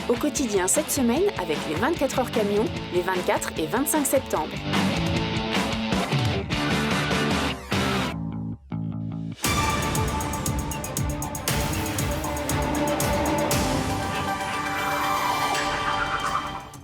Au quotidien cette semaine avec les 24 heures camions, les 24 et 25 septembre.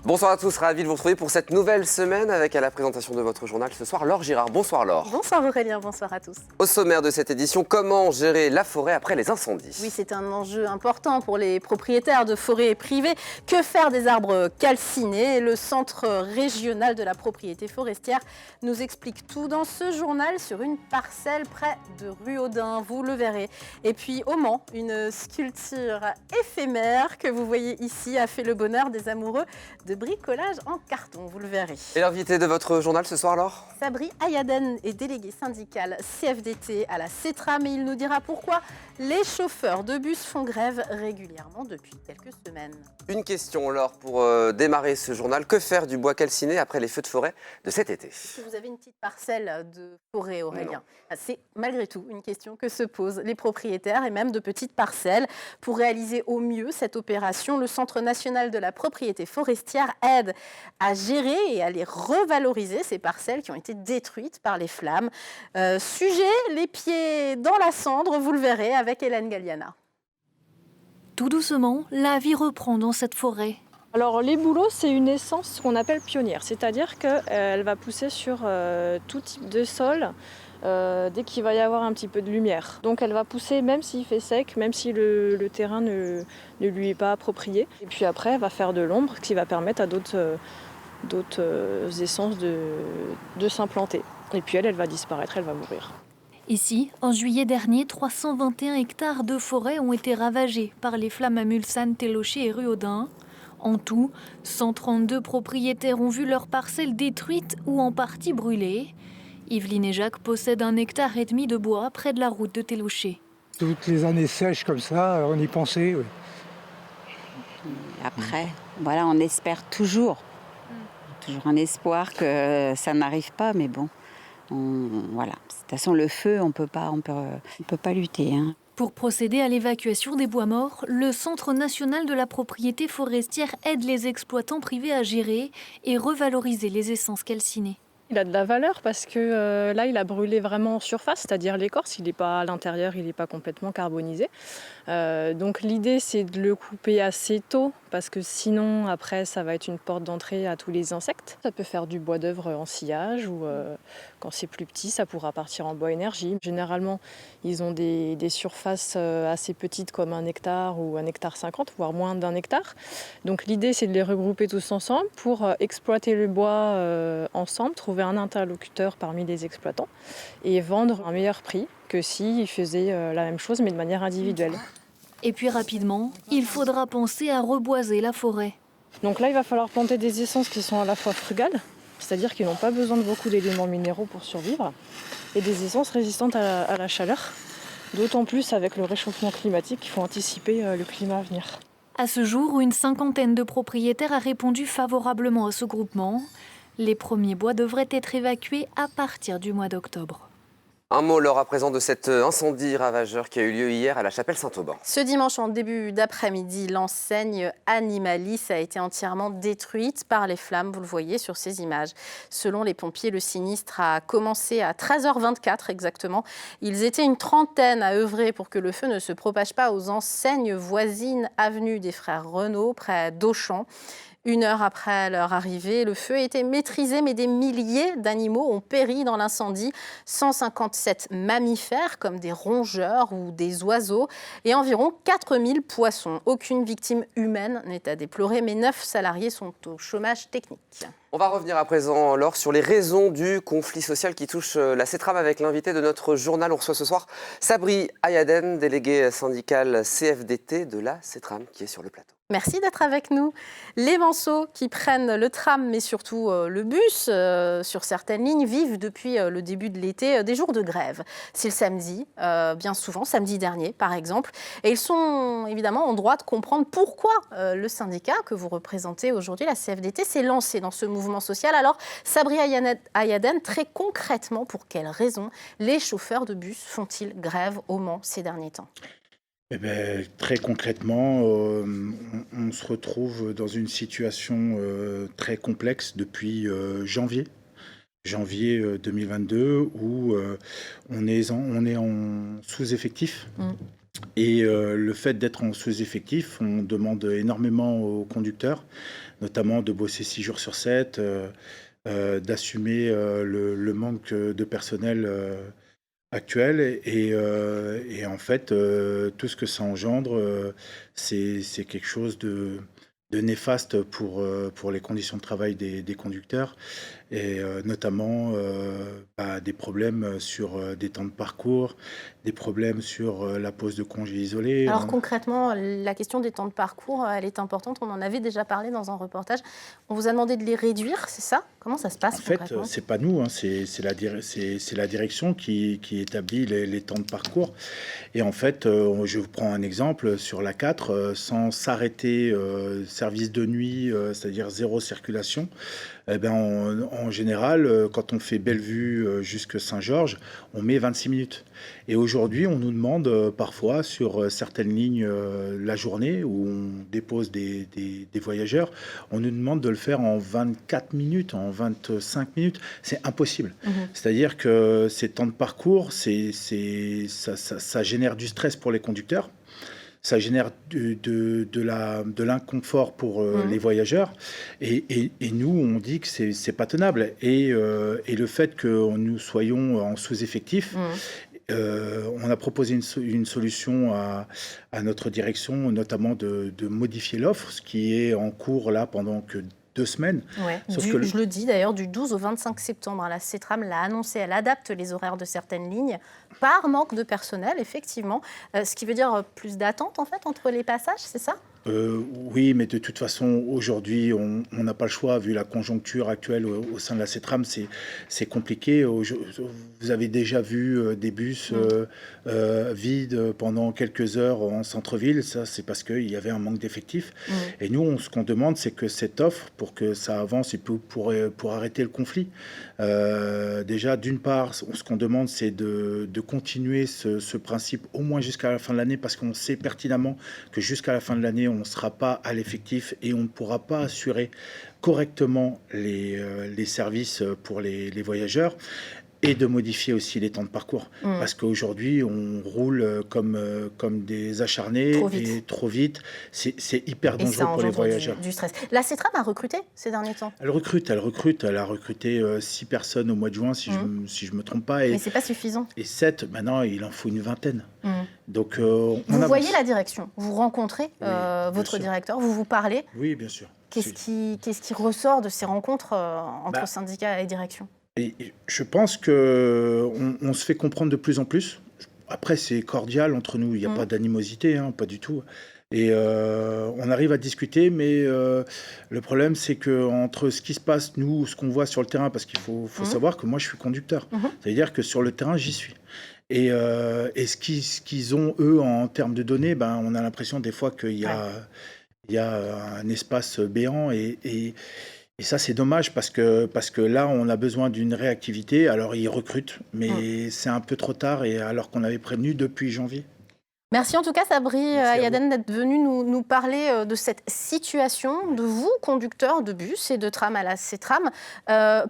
Bonsoir à tous, ravi de vous retrouver pour cette nouvelle semaine avec à la présentation de votre journal ce soir Laure Girard. Bonsoir Laure. Bonsoir Aurélien, bonsoir à tous. Au sommaire de cette édition, comment gérer la forêt après les incendies? Oui, c'est un enjeu important pour les propriétaires de forêts privées. Que faire des arbres calcinés? Le Centre régional de la propriété forestière nous explique tout dans ce journal sur une parcelle près de Ruaudin, vous le verrez. Et puis au Mans, une sculpture éphémère que vous voyez ici a fait le bonheur des amoureux de bricolage en carton, vous le verrez. Et l'invité de votre journal ce soir, Laure? Sabri Ayaden est délégué syndical CFDT à la CETRAM et il nous dira pourquoi les chauffeurs de bus font grève régulièrement depuis quelques semaines. Une question, Laure, pour démarrer ce journal. Que faire du bois calciné après les feux de forêt de cet été? Si vous avez une petite parcelle de forêt, Aurélien, c'est malgré tout une question que se posent les propriétaires et même de petites parcelles. Pour réaliser au mieux cette opération, le Centre national de la propriété forestière aide à gérer et à les revaloriser, ces parcelles qui ont été détruites par les flammes. Sujet, les pieds dans la cendre, vous le verrez avec Hélène Galliana. Tout doucement, la vie reprend dans cette forêt. Alors les bouleaux, c'est une essence qu'on appelle pionnière, c'est-à-dire qu'elle va pousser sur tout type de sol dès qu'il va y avoir un petit peu de lumière. Donc elle va pousser même s'il fait sec, même si le terrain ne lui est pas approprié. Et puis après, elle va faire de l'ombre qui va permettre à d'autres essences de s'implanter. Et puis elle va disparaître, elle va mourir. Ici, en juillet dernier, 321 hectares de forêt ont été ravagés par les flammes à Mulsanne, Télocher et Ruaudin. En tout, 132 propriétaires ont vu leurs parcelles détruites ou en partie brûlées. Yveline et Jacques possèdent 1,5 hectare de bois près de la route de Télocher. Toutes les années sèches comme ça, on y pensait. Oui. Après, voilà, on espère toujours un espoir que ça n'arrive pas, mais bon, voilà. De toute façon, le feu, on peut pas lutter. Hein. Pour procéder à l'évacuation des bois morts, le Centre national de la propriété forestière aide les exploitants privés à gérer et revaloriser les essences calcinées. Il a de la valeur parce que là, il a brûlé vraiment en surface, c'est-à-dire l'écorce, il n'est pas à l'intérieur, il n'est pas complètement carbonisé. Donc l'idée, c'est de le couper assez tôt parce que sinon, après, ça va être une porte d'entrée à tous les insectes. Ça peut faire du bois d'œuvre en sillage ou quand c'est plus petit, ça pourra partir en bois énergie. Généralement, ils ont des surfaces assez petites comme 1 hectare ou 1,50 hectare, voire moins d'1 hectare. Donc l'idée, c'est de les regrouper tous ensemble pour exploiter le bois ensemble, trouver un interlocuteur parmi les exploitants et vendre un meilleur prix que s'ils faisaient la même chose mais de manière individuelle. Et puis rapidement, il faudra penser à reboiser la forêt. Donc là, il va falloir planter des essences qui sont à la fois frugales, c'est-à-dire qu'ils n'ont pas besoin de beaucoup d'éléments minéraux pour survivre, et des essences résistantes à la chaleur, d'autant plus avec le réchauffement climatique qu'il faut anticiper le climat à venir. À ce jour, une 50aine de propriétaires a répondu favorablement à ce groupement. Les premiers bois devraient être évacués à partir du mois d'octobre. Un mot, Laure, à présent de cet incendie ravageur qui a eu lieu hier à la chapelle Saint-Auban. Ce dimanche, en début d'après-midi, l'enseigne Animalis a été entièrement détruite par les flammes, vous le voyez sur ces images. Selon les pompiers, le sinistre a commencé à 13h24 exactement. Ils étaient une trentaine à œuvrer pour que le feu ne se propage pas aux enseignes voisines avenue des Frères Renault, près d'Auchan. 1 heure après leur arrivée, le feu a été maîtrisé, mais des milliers d'animaux ont péri dans l'incendie. 157 mammifères, comme des rongeurs ou des oiseaux, et environ 4000 poissons. Aucune victime humaine n'est à déplorer, mais 9 salariés sont au chômage technique. On va revenir à présent, Laure, sur les raisons du conflit social qui touche la CETRAM avec l'invité de notre journal. On reçoit ce soir Sabri Ayaden, délégué syndical CFDT de la CETRAM, qui est sur le plateau. Merci d'être avec nous. Les Manceaux qui prennent le tram, mais surtout le bus, sur certaines lignes, vivent depuis le début de l'été des jours de grève. C'est le samedi, bien souvent, samedi dernier par exemple. Et ils sont évidemment en droit de comprendre pourquoi le syndicat que vous représentez aujourd'hui, la CFDT, s'est lancé dans ce mouvement social. Alors, Sabri Ayaden, très concrètement, pour quelles raisons les chauffeurs de bus font-ils grève au Mans ces derniers temps ? Eh ben, très concrètement, on se retrouve dans une situation très complexe depuis janvier 2022, où on est en sous-effectif. Et le fait d'être en sous-effectif, on demande énormément aux conducteurs, notamment de bosser 6 jours sur 7, d'assumer le manque de personnel actuel. Et en fait, tout ce que ça engendre, c'est quelque chose de néfaste pour les conditions de travail des conducteurs, et notamment des problèmes sur des temps de parcours, des problèmes sur la pose de congés isolés. Alors concrètement, la question des temps de parcours, elle est importante. On en avait déjà parlé dans un reportage. On vous a demandé de les réduire, c'est ça? Comment ça se passe En fait, concrètement? c'est pas nous, hein, c'est la direction qui établit les temps de parcours. Et en fait, je vous prends un exemple sur l'A4, sans s'arrêter, service de nuit, c'est-à-dire zéro circulation. Eh ben, en général, quand on fait Bellevue jusque Saint-Georges, on met 26 minutes. Et aujourd'hui, on nous demande parfois sur certaines lignes la journée où on dépose des voyageurs, on nous demande de le faire en 24 minutes, en 25 minutes. C'est impossible. C'est-à-dire que ces temps de parcours, ça génère du stress pour les conducteurs. Ça génère de l'inconfort pour les voyageurs. Et nous, on dit que c'est pas tenable. Et le fait que nous soyons en sous-effectif, on a proposé une solution à notre direction, notamment de modifier l'offre, ce qui est en cours là pendant que 2 semaines. Ouais. Je le dis d'ailleurs, du 12 au 25 septembre, la CETRAM l'a annoncé, elle adapte les horaires de certaines lignes par manque de personnel, effectivement. Ce qui veut dire plus d'attente, en fait, entre les passages, c'est ça? Oui, mais de toute façon, aujourd'hui, on n'a pas le choix, vu la conjoncture actuelle au sein de la CETRAM, c'est compliqué. Vous avez déjà vu des bus vides pendant quelques heures en centre-ville. Ça, c'est parce qu'il y avait un manque d'effectifs. Et nous, ce qu'on demande, c'est que cette offre, pour que ça avance et pour arrêter le conflit, déjà, d'une part, ce qu'on demande, c'est de continuer ce principe au moins jusqu'à la fin de l'année, parce qu'on sait pertinemment que jusqu'à la fin de l'année, on ne sera pas à l'effectif et on ne pourra pas assurer correctement les services pour les voyageurs, et de modifier aussi les temps de parcours. Parce qu'aujourd'hui, on roule comme des acharnés trop vite. C'est hyper dangereux pour les voyageurs. Du stress. La CETRAM a recruté ces derniers temps? Elle recrute. Elle a recruté 6 personnes au mois de juin, si je me trompe pas. Mais c'est pas suffisant. Et 7, maintenant, il en faut une vingtaine. Donc, vous voyez la direction, vous rencontrez votre directeur, vous parlez. Oui, bien sûr. Qu'est-ce qui ressort de ces rencontres entre syndicats et direction? Et je pense qu'on se fait comprendre de plus en plus. Après, c'est cordial entre nous, il n'y a pas d'animosité, hein, pas du tout. Et on arrive à discuter, mais le problème, c'est qu'entre ce qui se passe, nous, ce qu'on voit sur le terrain, parce qu'il faut savoir que moi, je suis conducteur. C'est-à-dire que sur le terrain, j'y suis. Et ce qu'ils ont, eux, en termes de données, on a l'impression des fois qu'il y a un espace béant. Et ça, c'est dommage parce que là, on a besoin d'une réactivité. Alors, ils recrutent, mais c'est un peu trop tard, et alors qu'on avait prévenu depuis janvier. Merci en tout cas, Sabri Ayaden, d'être venu nous parler de cette situation, de vous, conducteurs de bus et de tram à la CETRAM.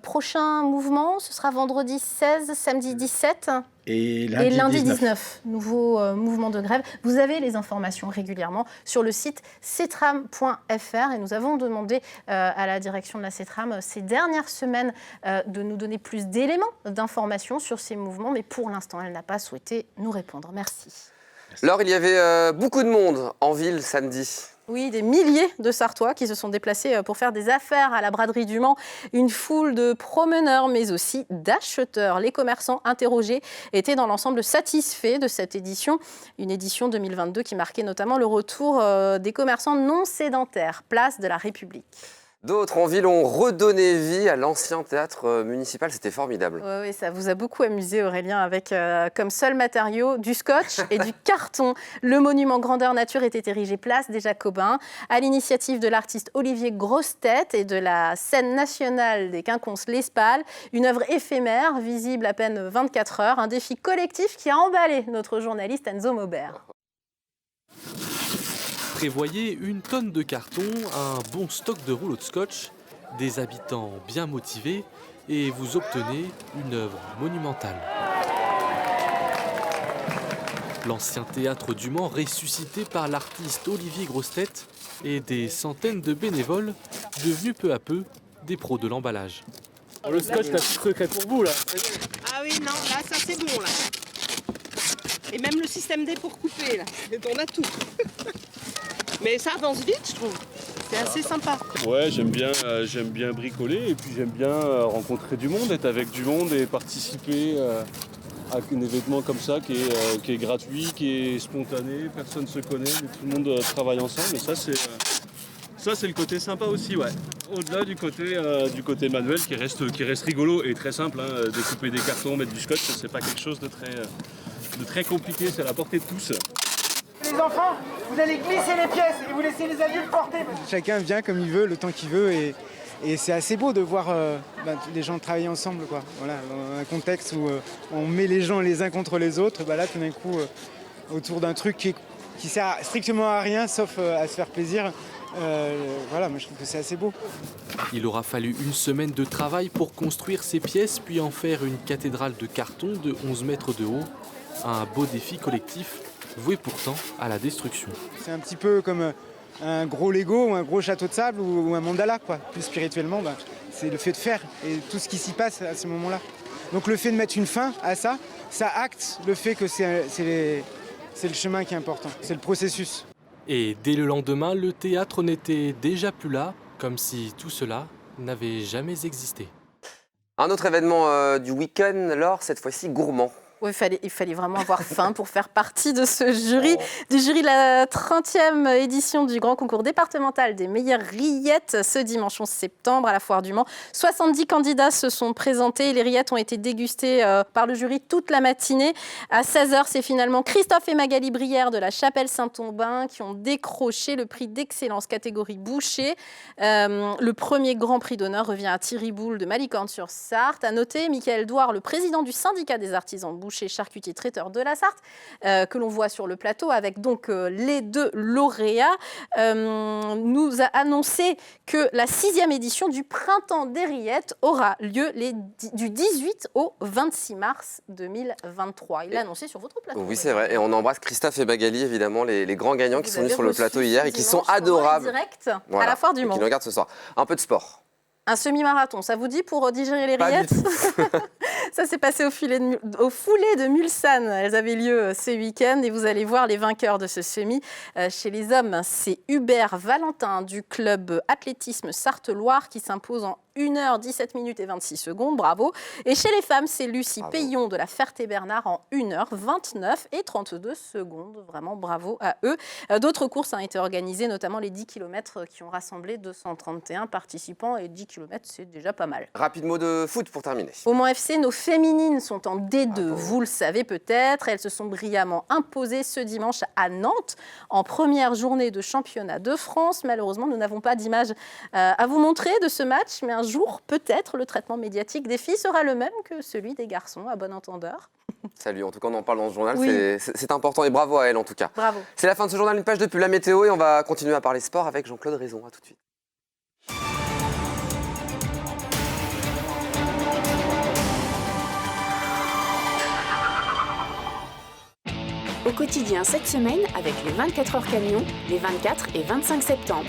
Prochain mouvement, ce sera vendredi 16, samedi 17 et lundi 19. Nouveau mouvement de grève. Vous avez les informations régulièrement sur le site cetram.fr, et nous avons demandé à la direction de la CETRAM ces dernières semaines de nous donner plus d'éléments, d'informations sur ces mouvements, mais pour l'instant, elle n'a pas souhaité nous répondre. Merci. Laure, il y avait beaucoup de monde en ville samedi. Oui, des milliers de Sarthois qui se sont déplacés pour faire des affaires à la braderie du Mans. Une foule de promeneurs, mais aussi d'acheteurs. Les commerçants interrogés étaient dans l'ensemble satisfaits de cette édition. Une édition 2022 qui marquait notamment le retour des commerçants non sédentaires, place de la République. D'autres en ville ont redonné vie à l'ancien théâtre municipal, c'était formidable. Oui, ça vous a beaucoup amusé, Aurélien, avec comme seul matériau du scotch et du carton. Le monument grandeur nature était érigé place des Jacobins à l'initiative de l'artiste Olivier Grossetête et de la scène nationale des Quinconces l'Espal. Une œuvre éphémère, visible à peine 24 heures, un défi collectif qui a emballé notre journaliste Enzo Maubert. Prévoyez une tonne de carton, un bon stock de rouleaux de scotch, des habitants bien motivés et vous obtenez une œuvre monumentale. L'ancien théâtre du Mans ressuscité par l'artiste Olivier Grossetête et des centaines de bénévoles devenus peu à peu des pros de l'emballage. Le scotch, la petite secret pour vous là. Ah oui, non, là, ça c'est bon là. Et même le système D pour couper là, on a tout. Mais ça avance vite, je trouve. C'est assez sympa. Ouais, j'aime bien bricoler et puis j'aime bien rencontrer du monde, être avec du monde et participer à un événement comme ça qui est gratuit, qui est spontané, personne ne se connaît, mais tout le monde travaille ensemble. Et ça, c'est le côté sympa aussi, ouais. Au-delà du côté manuel qui reste rigolo et très simple, hein, découper des cartons, mettre du scotch, c'est pas quelque chose de très compliqué, c'est à la portée de tous. Les enfants, vous allez glisser les pièces et vous laissez les adultes porter. Chacun vient comme il veut, le temps qu'il veut et c'est assez beau de voir les gens travailler ensemble, quoi. Voilà, dans un contexte où on met les gens les uns contre les autres, là tout d'un coup autour d'un truc qui sert strictement à rien sauf à se faire plaisir. Voilà, moi je trouve que c'est assez beau. Il aura fallu une semaine de travail pour construire ces pièces puis en faire une cathédrale de carton de 11 mètres de haut. Un beau défi collectif voué pourtant à la destruction. C'est un petit peu comme un gros Lego ou un gros château de sable ou un mandala, quoi. Plus spirituellement, c'est le fait de faire et tout ce qui s'y passe à ce moment-là. Donc le fait de mettre une fin à ça, ça acte le fait que c'est le chemin qui est important, c'est le processus. Et dès le lendemain, le théâtre n'était déjà plus là, comme si tout cela n'avait jamais existé. Un autre événement du week-end, Laure, cette fois-ci gourmand. Oui, il fallait vraiment avoir faim pour faire partie de ce jury, du jury de la 30e édition du grand concours départemental des meilleures rillettes ce dimanche 11 septembre à la Foire du Mans. 70 candidats se sont présentés. Les rillettes ont été dégustées par le jury toute la matinée. À 16h, c'est finalement Christophe et Magali Brière de la Chapelle Saint-Aubin qui ont décroché le prix d'excellence catégorie boucher. Le premier grand prix d'honneur revient à Thierry Boule de Malicorne-sur Sarthe. À noter, Michael Douard, le président du syndicat des artisans bouchers, charcutiers traiteurs de la Sarthe, que l'on voit sur le plateau avec donc les deux lauréats, nous a annoncé que la 6e édition du Printemps des rillettes aura lieu du 18 au 26 mars 2023. Il l'a annoncé sur votre plateau. Oui, c'est vrai. Et on embrasse Christophe et Magali, évidemment, les grands gagnants qui sont venus sur le plateau hier et qui sont adorables. Direct à la Foire du Mans. Qui nous regardent ce soir. Un peu de sport. Un semi-marathon, ça vous dit pour digérer les rillettes? Ça s'est passé au foulée de Mulsanne. Elles avaient lieu ce week-end et vous allez voir les vainqueurs de ce semi. Chez les hommes, c'est Hubert Valentin du club athlétisme Sarthe-Loire qui s'impose en 1h17 minutes et 26 secondes, bravo. Et chez les femmes, c'est Lucie Payon de la Ferté-Bernard en 1h29 et 32 secondes. Vraiment bravo à eux. D'autres courses ont été organisées, notamment les 10 km qui ont rassemblé 231 participants. Et 10 km, c'est déjà pas mal. Rapide mot de foot pour terminer. Au Mans FC, nos féminines sont en D2. Vous le savez peut-être, elles se sont brillamment imposées ce dimanche à Nantes en première journée de championnat de France. Malheureusement, nous n'avons pas d'image à vous montrer de ce match, mais un jour, peut-être, le traitement médiatique des filles sera le même que celui des garçons, à bon entendeur. Salut, en tout cas on en parle dans ce journal, oui. c'est important et bravo à elle en tout cas. Bravo. C'est la fin de ce journal, une page de pub, la météo et on va continuer à parler sport avec Jean-Claude Raison. À tout de suite. Au quotidien cette semaine avec les 24 heures camions, les 24 et 25 septembre.